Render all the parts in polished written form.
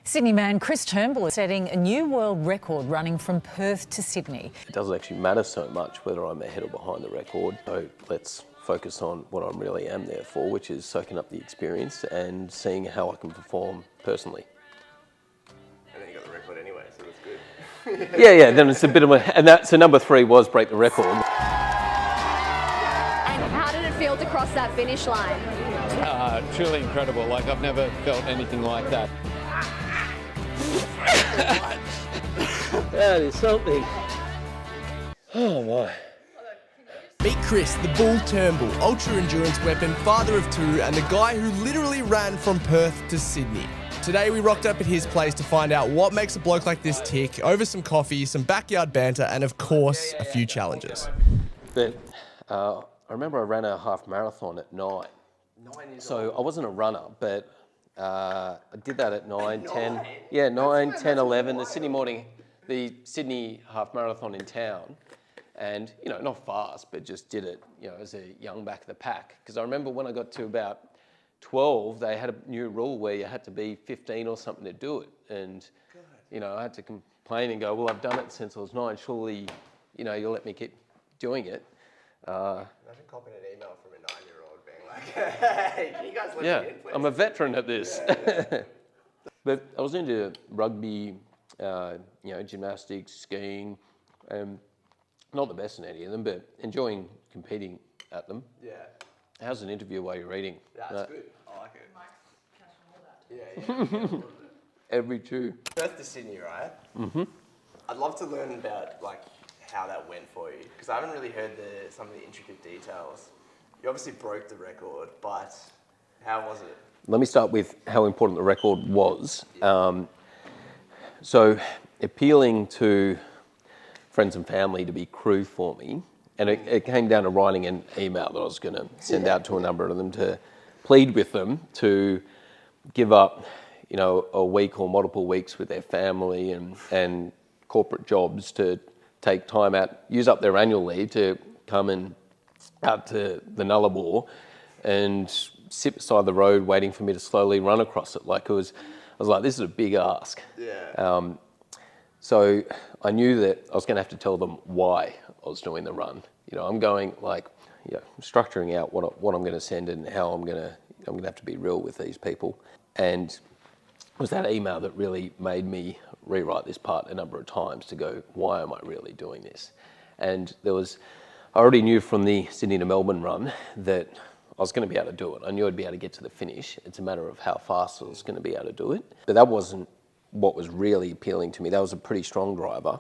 Sydney man Chris Turnbull is setting a new world record running from Perth to Sydney. It doesn't actually matter so much whether I'm ahead or behind the record, so let's focus on what I really am there for, which is soaking up the experience and seeing how I can perform personally. And then you got the record anyway, so that's good. yeah, then it's a bit of a, and that, so number 3 was break the record. And how did it feel to cross that finish line? Truly incredible. Like, I've never felt anything like that. That is something. Oh my. Meet Chris, the Bull Turnbull, ultra-endurance weapon, father of 2, and the guy who literally ran from Perth to Sydney. Today we rocked up at his place to find out what makes a bloke like this tick, over some coffee, some backyard banter, and of course, a few challenges. But I remember I ran a half marathon at 9. So I wasn't a runner, but I did that at 9, 10. Yeah, 9, 10, 11. The Sydney half marathon in town. And, you know, not fast, but just did it, you know, as a young back of the pack. Because I remember when I got to about 12, they had a new rule where you had to be 15 or something to do it. And, you know, I had to complain and go, well, I've done it since I was 9. Surely, you know, you'll let me keep doing it. Imagine copying an email from a 9-year-old being like, hey, can you guys let me in, please? I'm a veteran at this. Yeah. But I was into rugby, gymnastics, skiing, not the best in any of them, but enjoying competing at them. Yeah. How's an interview while you're eating? That's good. I like it. Yeah. Every 2. Perth to Sydney, right? Mm-hmm. I'd love to learn about like how that went for you, because I haven't really heard some of the intricate details. You obviously broke the record, but how was it? Let me start with how important the record was. So appealing to friends and family to be crew for me, and it came down to writing an email that I was going to send out to a number of them to plead with them to give up, you know, a week or multiple weeks with their family and corporate jobs to take time out, use up their annual leave to come and out to the Nullarbor and sit beside the road waiting for me to slowly run across it. I was like, this is a big ask. Yeah. So I knew that I was going to have to tell them why I was doing the run. You know, I'm going structuring out what I'm going to send and how I'm going to have to be real with these people. And it was that email that really made me rewrite this part a number of times to go, why am I really doing this? And I already knew from the Sydney to Melbourne run that I was going to be able to do it. I knew I'd be able to get to the finish. It's a matter of how fast I was going to be able to do it. But that wasn't what was really appealing to me. That was a pretty strong driver.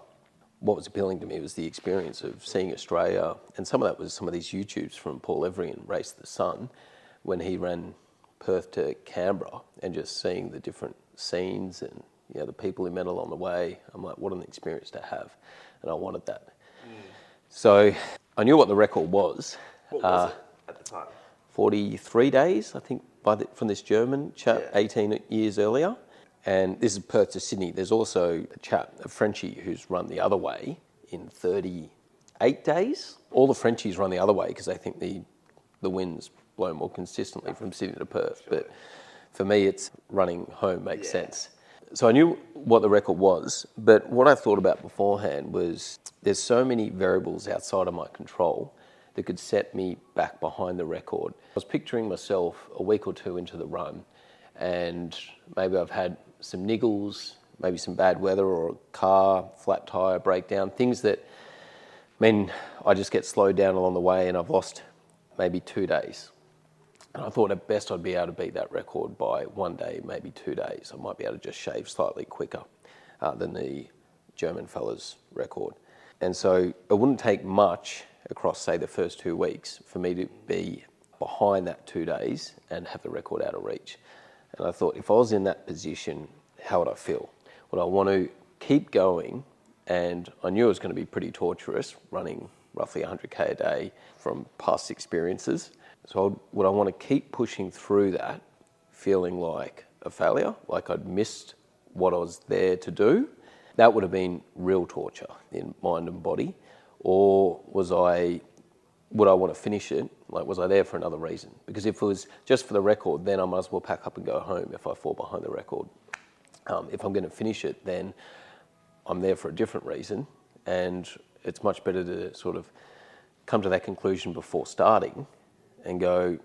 What was appealing to me was the experience of seeing Australia, and some of that was some of these YouTubes from Paul Everian, Race the Sun, when he ran Perth to Canberra, and just seeing the different scenes and, you know, the people he met along the way. I'm like, what an experience to have, and I wanted that. So I knew what the record was. What was it at the time? 43 days, I think, from this German chap, 18 years earlier. And this is Perth to Sydney. There's also a chap, a Frenchie, who's run the other way in 38 days. All the Frenchies run the other way because they think the winds blow more consistently from Sydney to Perth. Sure. But for me, it's running home makes sense. So I knew what the record was, but what I thought about beforehand was there's so many variables outside of my control that could set me back behind the record. I was picturing myself a week or 2 into the run, and maybe I've had some niggles, maybe some bad weather or a car, flat tyre, breakdown, things that mean I just get slowed down along the way and I've lost maybe 2 days. And I thought at best I'd be able to beat that record by 1 day, maybe 2 days. I might be able to just shave slightly quicker than the German fella's record. And so it wouldn't take much across, say, the first 2 weeks for me to be behind that 2 days and have the record out of reach. And I thought, if I was in that position, how would I feel? Would I want to keep going? And I knew it was going to be pretty torturous, running roughly 100k a day from past experiences. So would I want to keep pushing through that, feeling like a failure, like I'd missed what I was there to do? That would have been real torture in mind and body. Or would I want to finish it? Like, was I there for another reason? Because if it was just for the record, then I might as well pack up and go home if I fall behind the record. If I'm going to finish it, then I'm there for a different reason, and it's much better to sort of come to that conclusion before starting and go,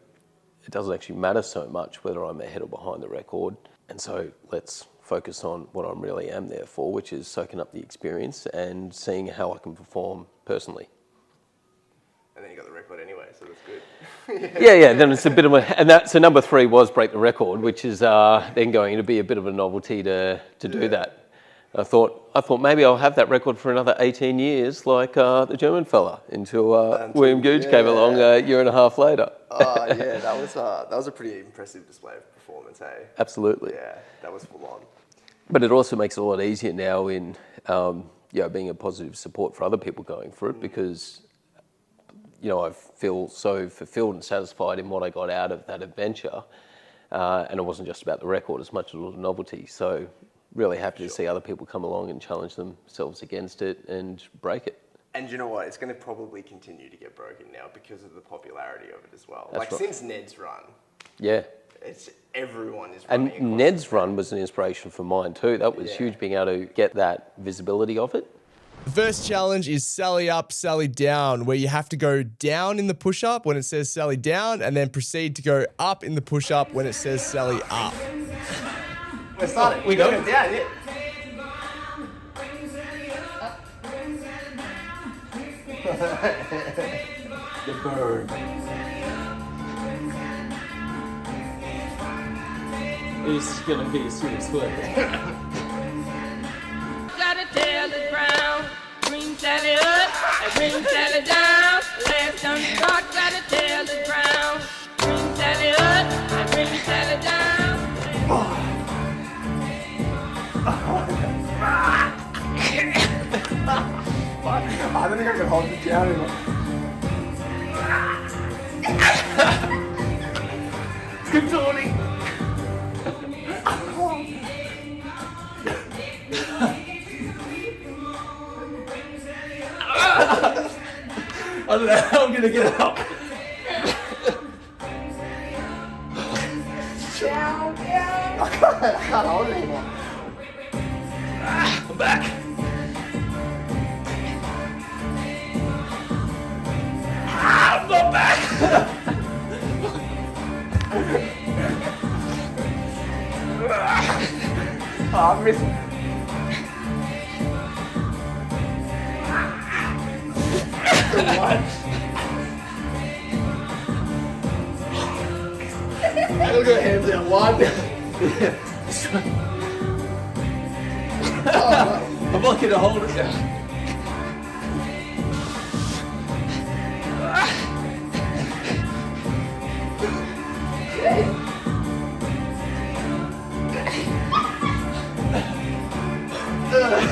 it doesn't actually matter so much whether I'm ahead or behind the record, and so let's focus on what I really am there for, which is soaking up the experience and seeing how I can perform personally. And then you got the record anyway, so that's good. Yeah. Then it's a bit of a, and so number 3 was break the record, which is then going to be a bit of a novelty to do that. I thought maybe I'll have that record for another 18 years, like the German fella, until William Googe came along a year and a half later. Oh yeah, that was a pretty impressive display of performance, hey? Absolutely. Yeah, that was full on. But it also makes it a lot easier now in being a positive support for other people going through it, because I feel so fulfilled and satisfied in what I got out of that adventure, and it wasn't just about the record as much as it was a novelty. So really happy to see other people come along and challenge themselves against it and break it. And you know what? It's going to probably continue to get broken now because of the popularity of it as well. That's right. Since Ned's run, Yeah. everyone is running. And Ned's run was an inspiration for mine too. That was huge, being able to get that visibility of it. The first challenge is Sally up, Sally down, where you have to go down in the push-up when it says Sally down, and then proceed to go up in the push-up when it says Sally up. We're starting. We go. Yeah, yeah. The bird. It's gonna be a serious work. Gotta tell the ground, green Sally up, green Sally down. Last on the rock, gotta tell the ground, green Sally up, green Sally down. I don't think I can hold it down anymore. Good Tony. I don't know how I'm gonna get up. I can't hold it anymore. I'm back. I'm not back. I missed. Look at hands out wide. I'm lucky to hold it down.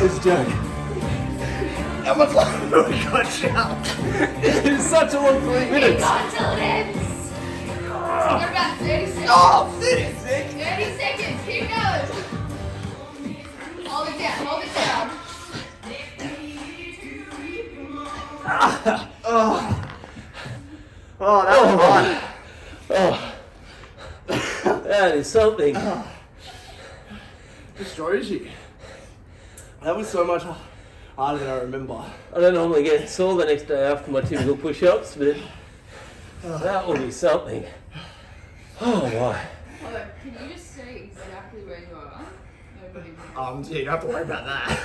It's a joke. How much longer have we got, Shal? It's such a long 3 minutes. Until it ends. What about 30 seconds? Oh, 36. 30 seconds. Keep going. Hold it down. Hold it down. Oh, that was fun. That is something. Destroys you. That was so much harder than I remember. I don't normally get sore the next day after my typical push-ups, but that will be something. Oh my. Hold on. Can you just say exactly where you are? Nobody will. You don't have to worry about that.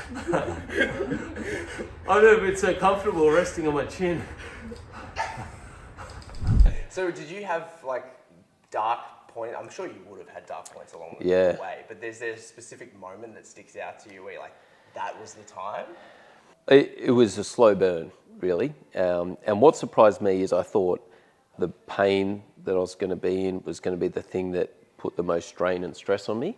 I've never been so comfortable resting on my chin. So did you have dark points? I'm sure you would have had dark points along the Yeah. way, but there's a specific moment that sticks out to you where you're like, that was the time? It was a slow burn, really. And what surprised me is I thought the pain that I was going to be in was going to be the thing that put the most strain and stress on me.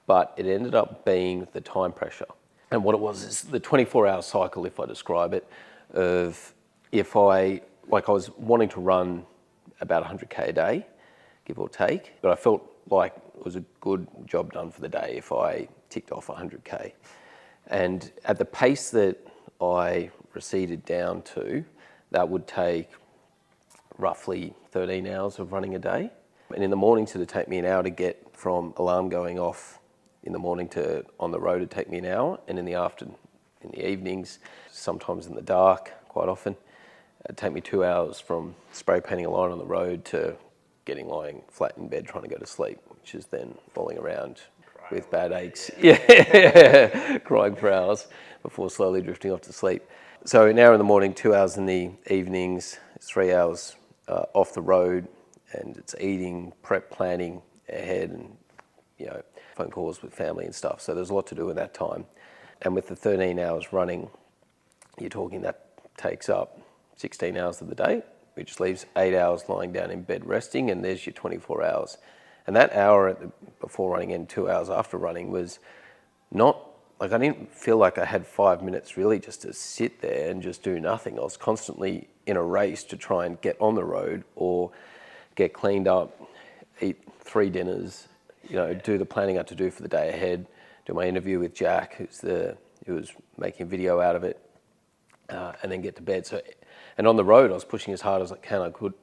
But it ended up being the time pressure. And what it was is the 24-hour cycle, if I describe it, of if I was wanting to run about 100k a day, give or take, but I felt like it was a good job done for the day if I ticked off 100k. And at the pace that I receded down to, that would take roughly 13 hours of running a day. And in the mornings, it would take me an hour to get from alarm going off in the morning to on the road would take me an hour, and in the evenings, sometimes in the dark, quite often, it'd take me 2 hours from spray painting a line on the road to lying flat in bed trying to go to sleep, which is then rolling around with bad aches, crying for hours before slowly drifting off to sleep. So an hour in the morning, 2 hours in the evenings, it's 3 hours off the road, and it's eating, prep, planning ahead, and phone calls with family and stuff. So there's a lot to do in that time. And with the 13 hours running, you're talking that takes up 16 hours of the day, which leaves 8 hours lying down in bed resting, and there's your 24 hours. And that hour before running and 2 hours after running was not, like I didn't feel like I had 5 minutes really just to sit there and just do nothing. I was constantly in a race to try and get on the road or get cleaned up, eat 3 dinners, do the planning I had to do for the day ahead, do my interview with Jack, who was making a video out of it, and then get to bed. So, and on the road, I was pushing as hard as I could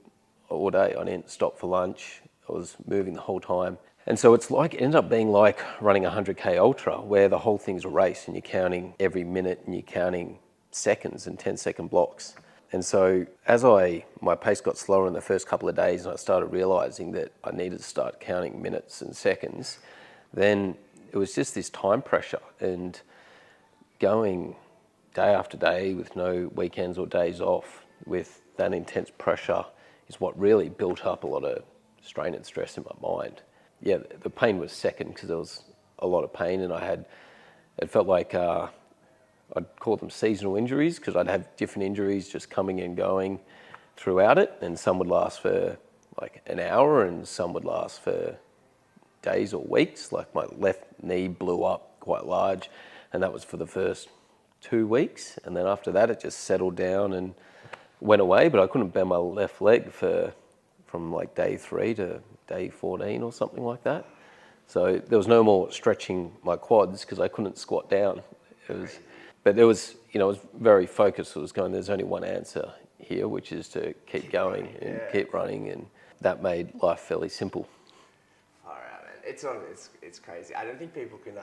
all day. I didn't stop for lunch. I was moving the whole time. And so it ended up being like running a 100K ultra, where the whole thing's a race and you're counting every minute and you're counting seconds and 10-second blocks. And so as my pace got slower in the first couple of days and I started realizing that I needed to start counting minutes and seconds, then it was just this time pressure, and going day after day with no weekends or days off with that intense pressure is what really built up a lot of strain and stress in my mind. Yeah, the pain was second because there was a lot of pain, and it felt like I'd call them seasonal injuries because I'd have different injuries just coming and going throughout it, and some would last for like an hour and some would last for days or weeks. Like my left knee blew up quite large, and that was for the first 2 weeks, and then after that it just settled down and went away, but I couldn't bend my left leg from like day 3 to day 14 or something like that. So there was no more stretching my quads because I couldn't squat down. But I was very focused. There's only one answer here, which is to keep going and keep running, and that made life fairly simple. All right, man. It's crazy. I don't think people can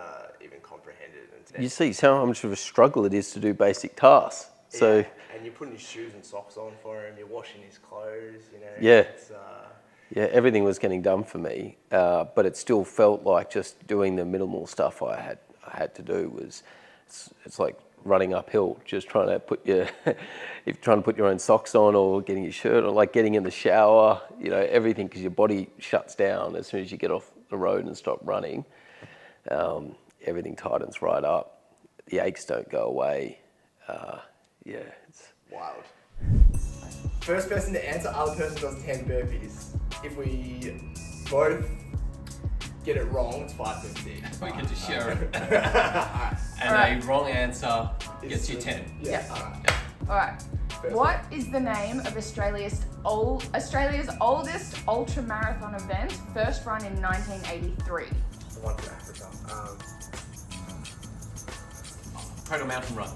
even comprehend it. You see how much of a struggle it is to do basic tasks. So, and you're putting his shoes and socks on for him. You're washing his clothes. Yeah. Yeah, everything was getting done for me, but it still felt like just doing the minimal stuff I had to do was. It's like running uphill, just trying to put your own socks on or getting your shirt on, like getting in the shower, everything, because your body shuts down as soon as you get off the road and stop running. Everything tightens right up. The aches don't go away. It's wild. First person to answer, other person does 10 burpees. If we both get it wrong, it's 5 minutes. We can just share it. Alright. A wrong answer gets you 10. Yeah. Alright. What is the name of Australia's oldest ultra-marathon event, first run in 1983? The one from Africa. Cradle Mountain Run.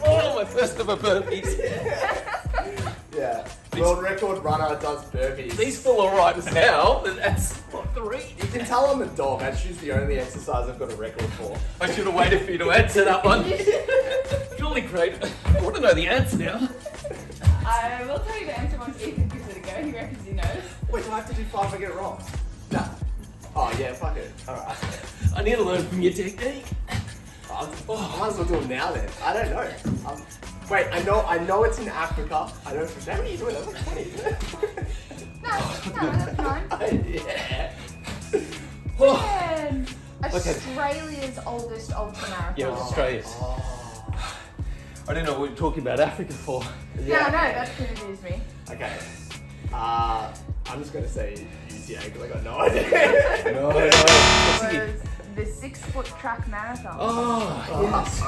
oh, my first ever burpees. Yeah. World record runner does burpees. These feel alright now. That's what, 3? You can tell I'm a dog. That's usually the only exercise I've got a record for. I should have waited for you to answer that one. Jolly great. I want to know the answer now. I will tell you the answer once Ethan gives it a go. He reckons he knows. Wait, do I have to do 5 if I get it wrong? No. Oh yeah, fuck it. Alright. I need to learn from your technique. I might as well do it now then. I don't know. Wait, I know it's in Africa. I know for how many are you doing? That's like 20, isn't it? No, that's fine. Yeah. Man, Australia's oldest ultramarathon. Yeah, it was Australia's. I didn't know what we were talking about Africa for. Yeah, I know, that confused me. Okay. I'm just gonna say UTA because I got no idea. No. It was the 6-foot track marathon. Oh, yes.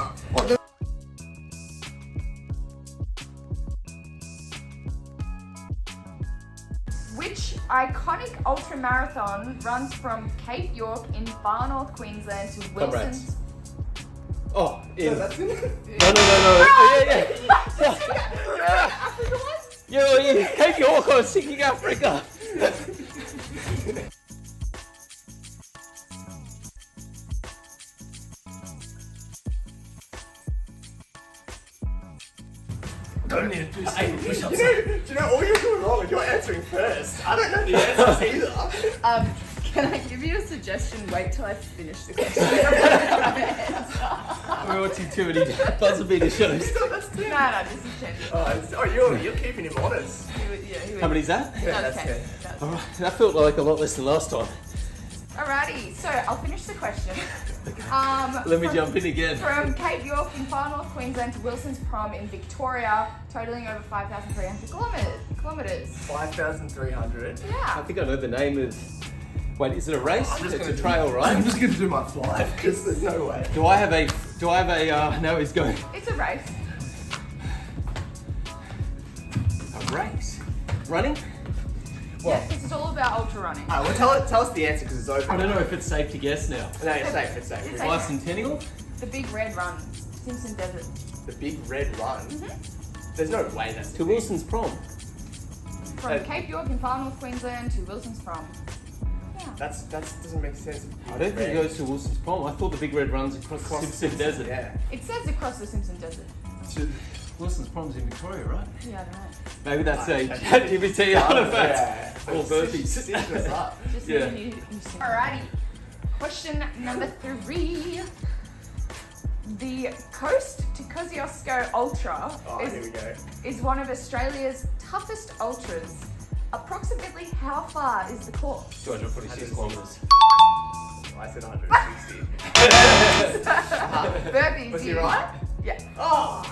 Which iconic ultramarathon runs from Cape York in far north Queensland to Wilson's? Oh, in. No, that's in it. No. Oh, yeah. Africa was? Yeah, Cape York, I was thinking Africa. Don't need to do 80 push-ups. Do you know all you're doing wrong is you're answering first? I don't know the answers either. Can I give you a suggestion? Wait till I finish the question. We're watching too many buzzer beater shows. No, this is 10. You're keeping him honest. How many's that? That's 10. All right, that felt like a lot less than last time. Alrighty, so I'll finish the question. Let me jump in again. From Cape York in far north Queensland to Wilson's Prom in Victoria, totaling over 5,300 kilometres. 5,300. I Yeah. think I know the name of. Wait, is it a race? I'm just It's gonna a trail, right? I'm just going to do my 5 because there's no way. Do I have a? No, he's going. It's a race. A race? Running? Yeah, this is all about ultra running. Alright, well tell us the answer because it's over. I don't know if it's safe to guess now. No, it's safe. It's safe. It's Bicentennial? The Big Red Run, Simpson Desert. The Big Red Run. There's no way that's To Wilson's Prom. From Cape York in far north Queensland to Wilson's Prom. Yeah. That doesn't make sense. I don't think it goes to Wilson's Prom. I thought the Big Red runs across the Simpson Desert. Yeah. It says across the Simpson Desert. Wilson's Prom's in Victoria, right? Yeah, I don't know. Maybe that's a ChatGPT artifact. Or burpees. Stitch us up. Just Yeah. Alrighty. Question number 3. The Coast to Kosciuszko Ultra Here we go. is one of Australia's toughest ultras. Approximately how far is the course? 246 kilometres. I said 160. Burpees. Was he you- right? Yeah. Oh!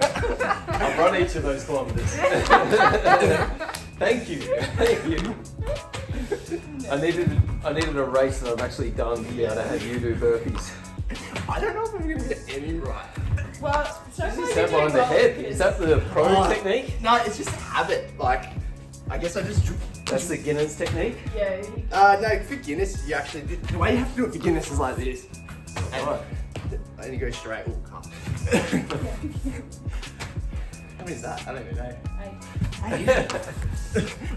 I've run each of those kilometres. Thank you. Thank you. I needed a race that I've actually done to be able to have you do burpees. I don't know if I'm going to get any right. Well, so Is far that you're doing behind the well. head? Is that the pro technique? No, it's just habit. Like, I guess I just. That's the Guinness technique? Yeah. No, for Guinness, you actually. The way you have to do it for Guinness is like this. Right. And you go straight. Oh, come. How many is that? I don't even know.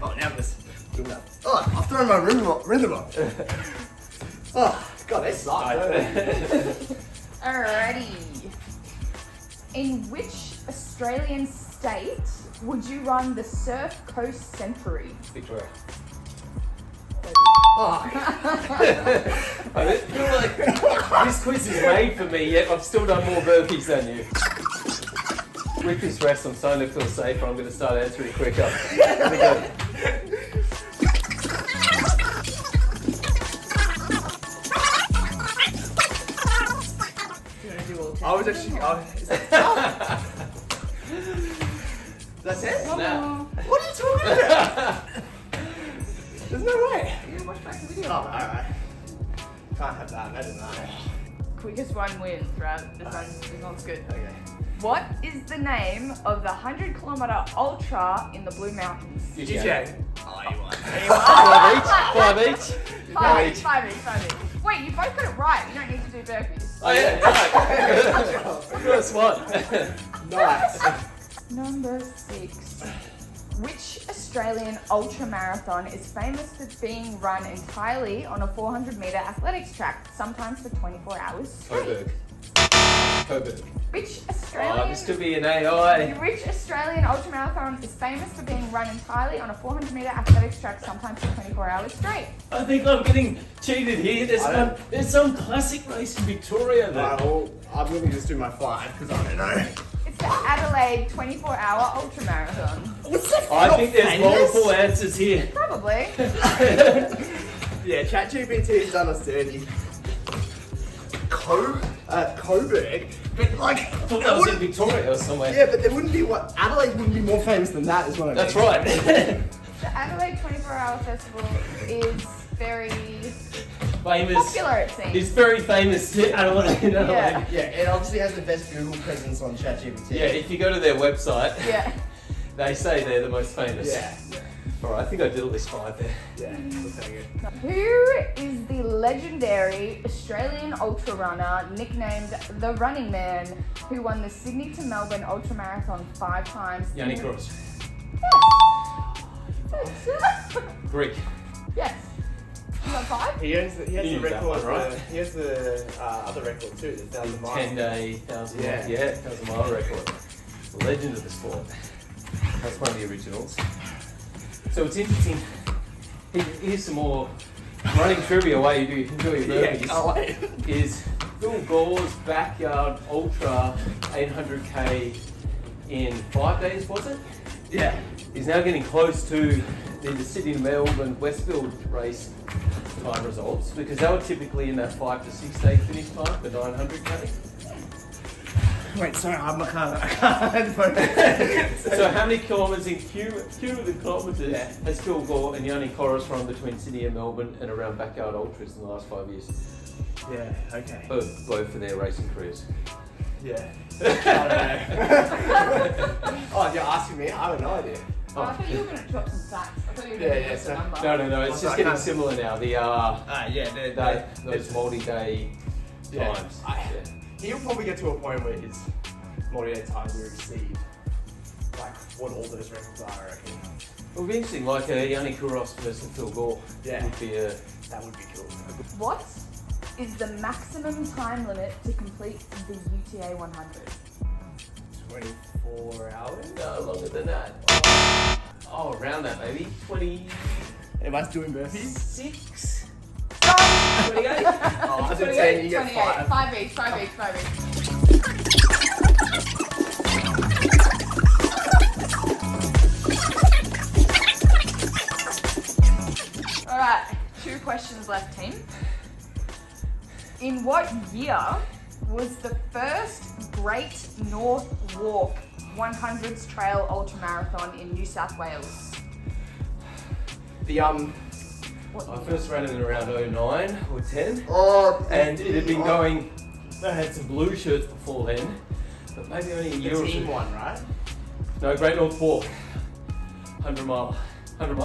Oh, now I'm just doing that. Oh, I've thrown my rhythm off. Oh, God, they suck. Alrighty. In which Australian state would you run the Surf Coast Century? Victoria. Oh, I feel like this quiz is made for me, yet I've still done more burpees than you. With this rest, I'm starting to feel safer. I'm going to start answering quicker. Here we go. I was actually. Is that That's it? Snap. What are you talking about? There's no way. You watch back the video. Oh, alright. Can't have that. That doesn't matter. Quickest one wins, right? This one's good. Okay. What is the name of the 100-kilometer ultra in the Blue Mountains? GTA. Oh, you won. 5 each? 5 each? Five each. Wait, you both got it right. You don't need to do burpees. Oh yeah, right. First one. Nice. Number 6. Which Australian ultra marathon is famous for being run entirely on a 400-meter athletics track, sometimes for 24 hours straight? Coburg. Which Oh, Australian this could be an AI. Which Australian ultramarathon is famous for being run entirely on a 400-meter athletics track, sometimes for 24 hours straight? I think I'm getting cheated here. There's some classic race in Victoria that. Alright, well, I'm going to just do my 5 because I don't know. It's the Adelaide 24-hour ultramarathon. What's that? I think there's multiple answers here. Probably. Yeah, ChatGPT's done us dirty. Coburg, but like, I thought that was in Victoria or somewhere. yeah, but there wouldn't be what Adelaide wouldn't be more famous than that, is what I mean. That's right. The Adelaide 24-hour festival is very Famous. popular, it seems. It's very famous in Adelaide. Yeah. Yeah, it obviously has the best Google presence on ChatGPT. Yeah, if you go to their website, Yeah. they say they're the most famous. Yeah. Alright, I think I did at least 5 there. Yeah, that's how good. Who is the legendary Australian ultra runner nicknamed the Running Man, who won the Sydney to Melbourne ultra marathon 5 times? Yannick Cross. Yes. Greek. Yes. You got 5? He has You the knew that record, one, right? he has the other record too, the 1,000 miles. 10-day, 1,000 Yeah. mile. Yeah, 1,000 mile record. the legend of the sport. That's one of the originals. So it's interesting. Here's some more running trivia while you do enjoy your burpees. Is Phil Gore's backyard ultra 800k in 5 days, was it? Yeah. He's now getting close to the Sydney, Melbourne, Westfield race time results, because they were typically in that 5 to 6 day finish time for 900k. Wait, sorry, I can't. So how many kilometres in cumulative kilometres has Phil Gore and Yanni Corris run between Sydney and Melbourne and around backyard ultras in the last 5 years? Yeah, okay. Both for their racing careers. Yeah. I don't know. Oh, you're asking me? I have no idea. Oh, I thought you were going to drop some facts. I thought you were going to give us a number. No, it's just getting similar now. Those multi-day times. He'll probably get to a point where his multi-day times will exceed like what all those records are, I reckon. It would be interesting, like Yanni Kouros versus Phil Gore. Yeah. Would be that would be cool. What is the maximum time limit to complete the UTA 100? 24 hours? No, longer than that. Oh, around that maybe. 20. Everyone's doing burpees? 6. 28. Oh, I said 10, you get 5. 5 each. Alright, 2 questions left, team. In what year was the first Great North Walk 100s Trail Ultramarathon in New South Wales? I first ran it in around 09 or 10. And it had been going, they had some blue shirts before then, but maybe only a year or two. The team one, right? No, Great North Walk. 100 miles. I'm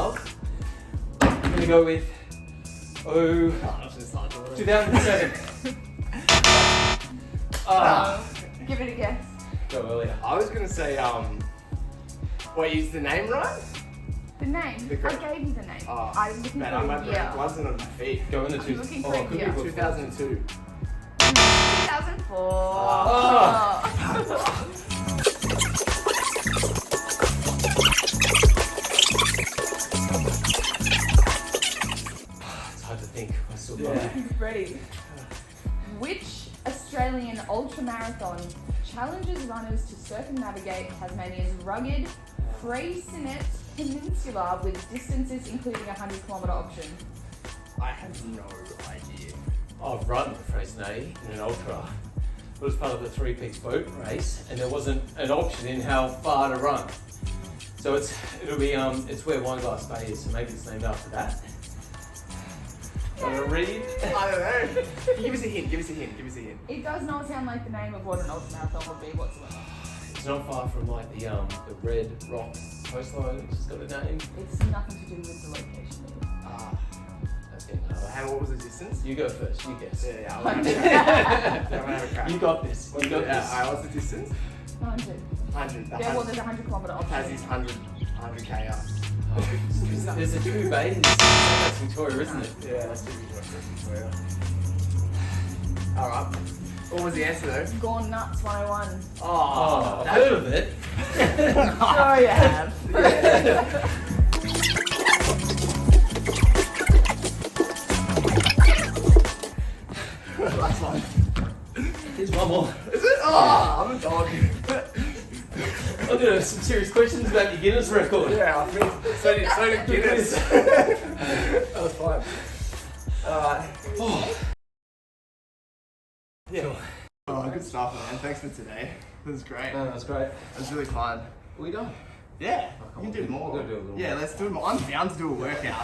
going to go with 2007. Give it a guess. Go earlier. I was going to say, wait, is the name right? The name? I gave you the name. I'm looking for I'm a at year. buzzing on my feet. Go in the I'm looking for a year. 2002. 2004. It's hard to think. I still got it. He's ready. Which Australian ultramarathon challenges runners to circumnavigate Tasmania's rugged, free-scenic peninsula with distances including a 100-kilometre option? I have no idea. I've run the Freycinet in an ultra. It was part of the 3 Peaks boat race, and there wasn't an option in how far to run. So it's where Wineglass Bay is, so maybe it's named after that. Want to read? I don't know. Give us a hint. It does not sound like the name of what an ultramarathon would be whatsoever. It's not far from like the Red Rock coastline, which has got a name. It's nothing to do with the location. That's getting hard. What was the distance? You go first. You guess. Yeah, I'm gonna have a crack. You got this. What's the distance? 100. 100. Yeah, well, there's a 100-kilometre option. Tassie's 100k up. There's a 2 bays. That's Victoria, isn't it? Yeah, that's too Victoria. Alright. What was the answer though? Gone Nuts 101. Oh, I've heard of it. Sure you have. Last one. Here's one more. Is it? Oh, I'm a dog. I've got some serious questions about your Guinness record. Yeah, I think so did Guinness. That was fun. Alright. Yeah. Cool. Oh, good stuff, man. Thanks for today. This is great. No, that's great. It was really fun. We done? Yeah, we can do more. We're gonna do a little Yeah, more. let's do more. I'm down to do a workout.